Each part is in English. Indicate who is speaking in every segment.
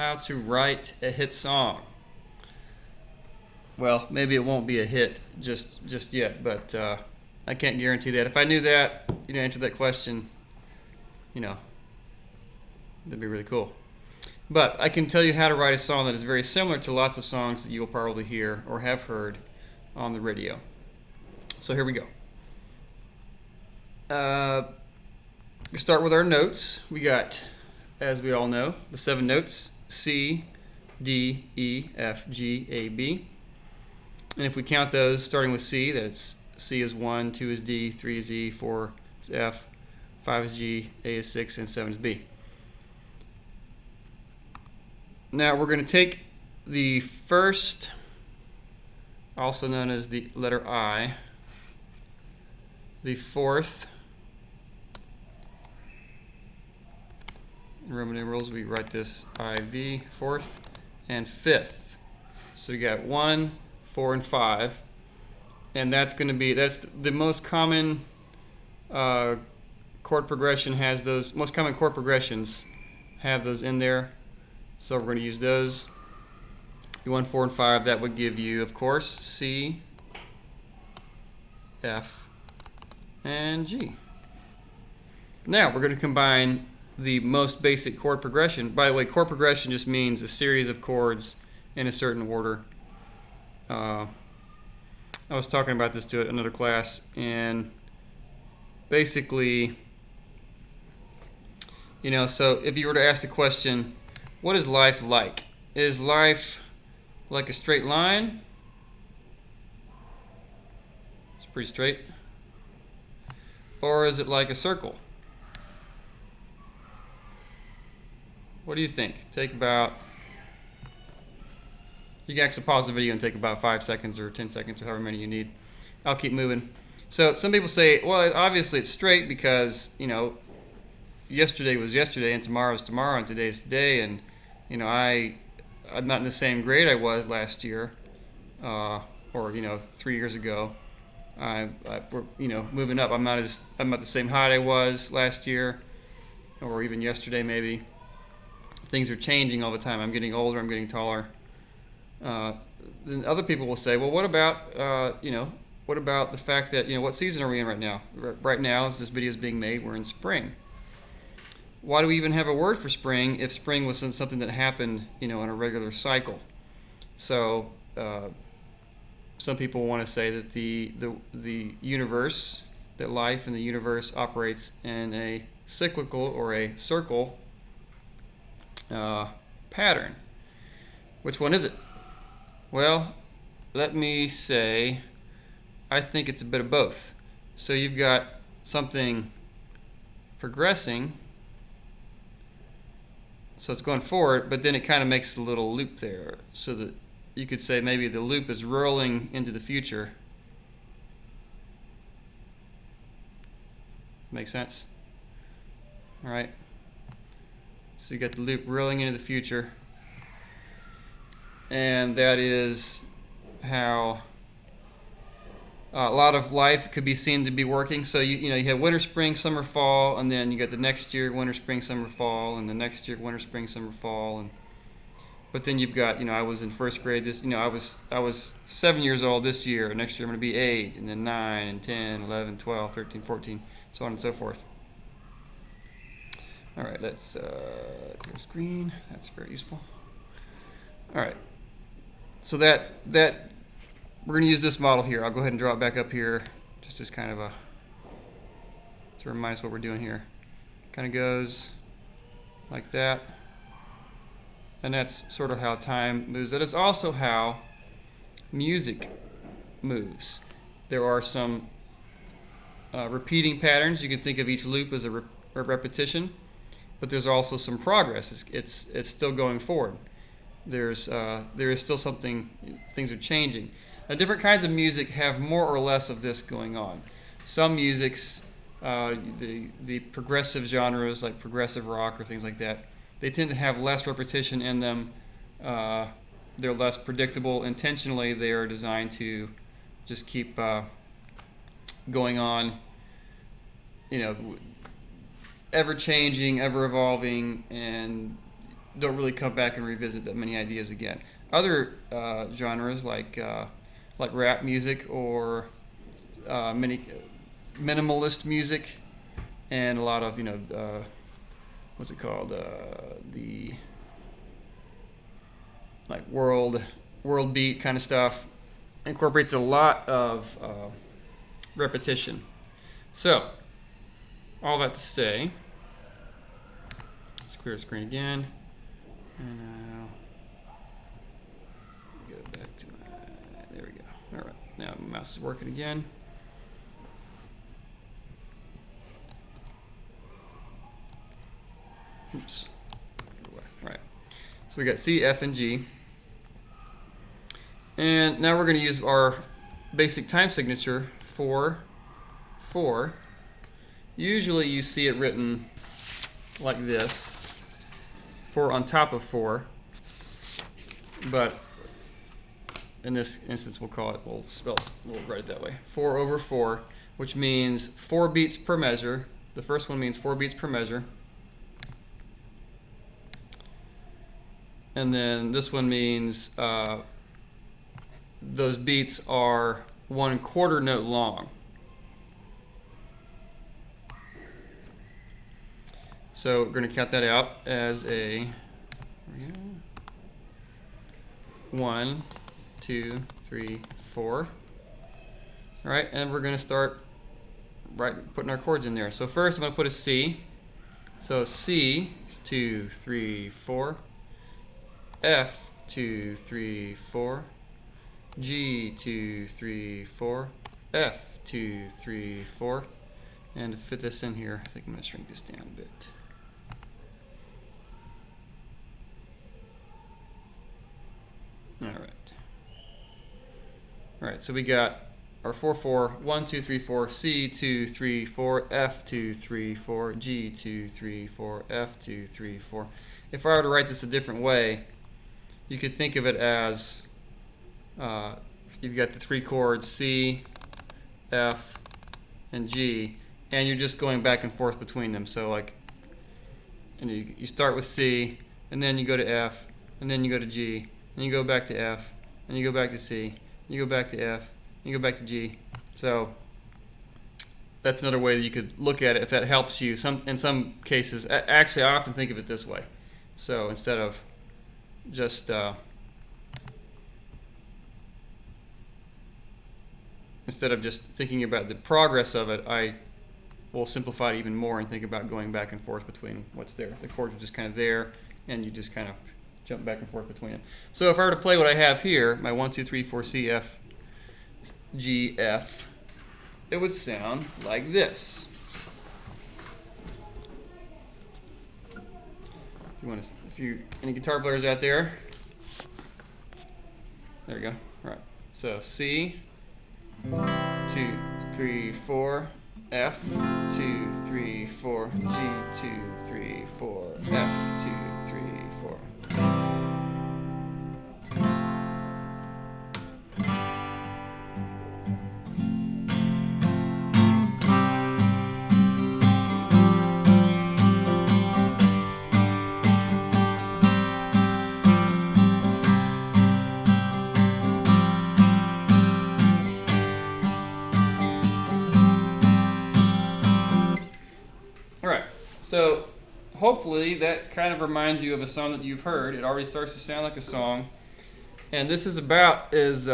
Speaker 1: How to write a hit song. Well, maybe it won't be a hit just yet, but I can't guarantee that. If I knew that, answer that question, you know, that'd be really cool. But I can tell you how to write a song that is very similar to lots of songs that you'll probably hear or have heard on the radio. So here we go. We start with our notes. We got, as we all know, the 7 notes: C, D, E, F, G, A, B. And if we count those, starting with C, that's C is 1, 2 is D, 3 is E, 4 is F, 5 is G, A is 6, and 7 is B. Now we're going to take the first, also known as the letter I, the fourth, in Roman numerals we write this IV, fourth, and fifth. So we got 1, 4, and 5, and that's the most common chord progression has those. Most common chord progressions have those in there, so we're going to use those. 1, 4, and 5. That would give you, of course, C, F, and G. Now we're going to combine the most basic chord progression. By the way, chord progression just means a series of chords in a certain order. I was talking about this to another class, and basically, so if you were to ask the question, what is life like? Is life like a straight line? It's pretty straight. Or is it like a circle? What do you think? You can actually pause the video and take about 5 seconds or 10 seconds or however many you need. I'll keep moving. So some people say, well, obviously it's straight because, yesterday was yesterday and tomorrow is tomorrow and today is today, and, I'm not in the same grade I was last year or, 3 years ago. We're moving up. I'm not the same height I was last year or even yesterday maybe. Things are changing all the time. I'm getting older. I'm getting taller. Then other people will say, well, what about the fact that, what season are we in right now? Right now, as this video is being made, we're in spring. Why do we even have a word for spring if spring was something that happened, in a regular cycle? So some people want to say that the universe, that life in the universe operates in a cyclical or a circle pattern. Which one is it? Well, let me say, I think it's a bit of both. So you've got something progressing, so it's going forward, but then it kind of makes a little loop there, so that you could say maybe the loop is rolling into the future. Make sense? All right. So you got the loop rolling into the future. And that is how a lot of life could be seen to be working. So you have winter, spring, summer, fall, and then you got the next year winter, spring, summer, fall, and the next year winter, spring, summer, fall, but then you've got I was in first grade this I was 7 years old this year. Next year I'm going to be 8, and then 9 and 10, 11, 12, 13, 14, so on and so forth. All right, let's clear screen. That's very useful. All right. So that we're going to use this model here. I'll go ahead and draw it back up here, just as kind of to remind us what we're doing here. Kind of goes like that, and that's sort of how time moves. That is also how music moves. There are some repeating patterns. You can think of each loop as a repetition, but there's also some progress. It's still going forward. There is still something. Things are changing. Now, different kinds of music have more or less of this going on. Some musics, the progressive genres like progressive rock or things like that, they tend to have less repetition in them. They're less predictable. Intentionally, they are designed to just keep going on. Ever changing, ever evolving, and don't really come back and revisit that many ideas again. Other genres like rap music or minimalist music, and a lot of what's it called, the like world beat kind of stuff, incorporates a lot of repetition. So all that to say, let's clear the screen again, and go back to there we go. All right, now my mouse is working again. Oops. All right. So we got C, F, and G. And now we're going to use our basic time signature for 4. Usually you see it written like this, 4 on top of 4. But in this instance, we'll write it that way. 4 over 4, which means 4 beats per measure. The first one means 4 beats per measure. And then this one means those beats are 1/4 note long. So we're going to count that out as a 1, 2, 3, 4. All right, and we're going to start putting our chords in there. So first I'm going to put a C. So C, 2, 3, 4. F, 2, 3, 4. G, 2, 3, 4. F, 2, 3, 4. And to fit this in here, I think I'm going to shrink this down a bit. All right, so we got our 4, 4, 1, 2, 3, 4, C, 2, 3, 4, F, 2, 3, 4, G, 2, 3, 4, F, 2, 3, 4. If I were to write this a different way, you could think of it as you've got the 3 chords C, F, and G, and you're just going back and forth between them. So and you start with C, and then you go to F, and then you go to G, and you go back to F, and you go back to C, and you go back to F, and you go back to G. So that's another way that you could look at it if that helps you. In some cases, actually, I often think of it this way. So instead of just thinking about the progress of it, I will simplify it even more and think about going back and forth between what's there. The chords are just kind of there, and you just kind of jump back and forth between them. So if I were to play what I have here, my 1, 2, 3, 4, C, F, G, F, it would sound like this. Any guitar players out there? There we go. All right. So C, 2, 3, 4, F, 2, 3, 4, G, 2, 3, 4, F, 2, 3, 4. So hopefully that kind of reminds you of a song that you've heard. It already starts to sound like a song, and this is about as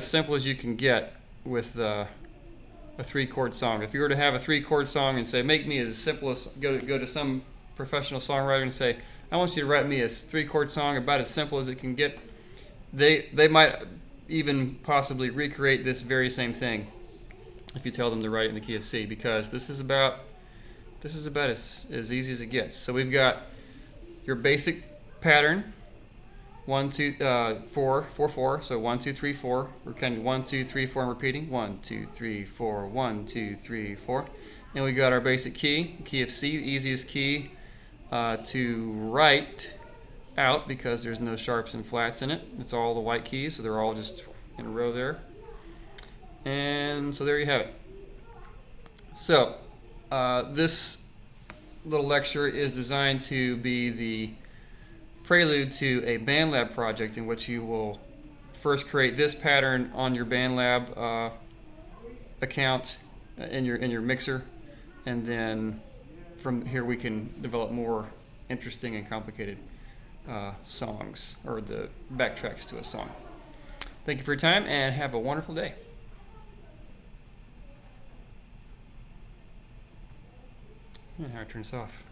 Speaker 1: simple as you can get with a 3-chord song. If you were to have a 3-chord song and say, make me as simple as go to some professional songwriter and say, I want you to write me a 3-chord song about as simple as it can get, they might even possibly recreate this very same thing if you tell them to write it in the key of C, because this is about as easy as it gets. So we've got your basic pattern, 1, 2, 4, 4, 4. So 1, 2, 3, 4. We're kind of 1, 2, 3, 4, and repeating 1, 2, 3, 4, 1, 2, 3, 4. And we got our basic key of C, the easiest key to write out because there's no sharps and flats in it. It's all the white keys, so they're all just in a row there. And so there you have it. So this little lecture is designed to be the prelude to a BandLab project in which you will first create this pattern on your BandLab account in your mixer, and then from here we can develop more interesting and complicated songs, or the backtracks to a song. Thank you for your time and have a wonderful day. How do I turn this off?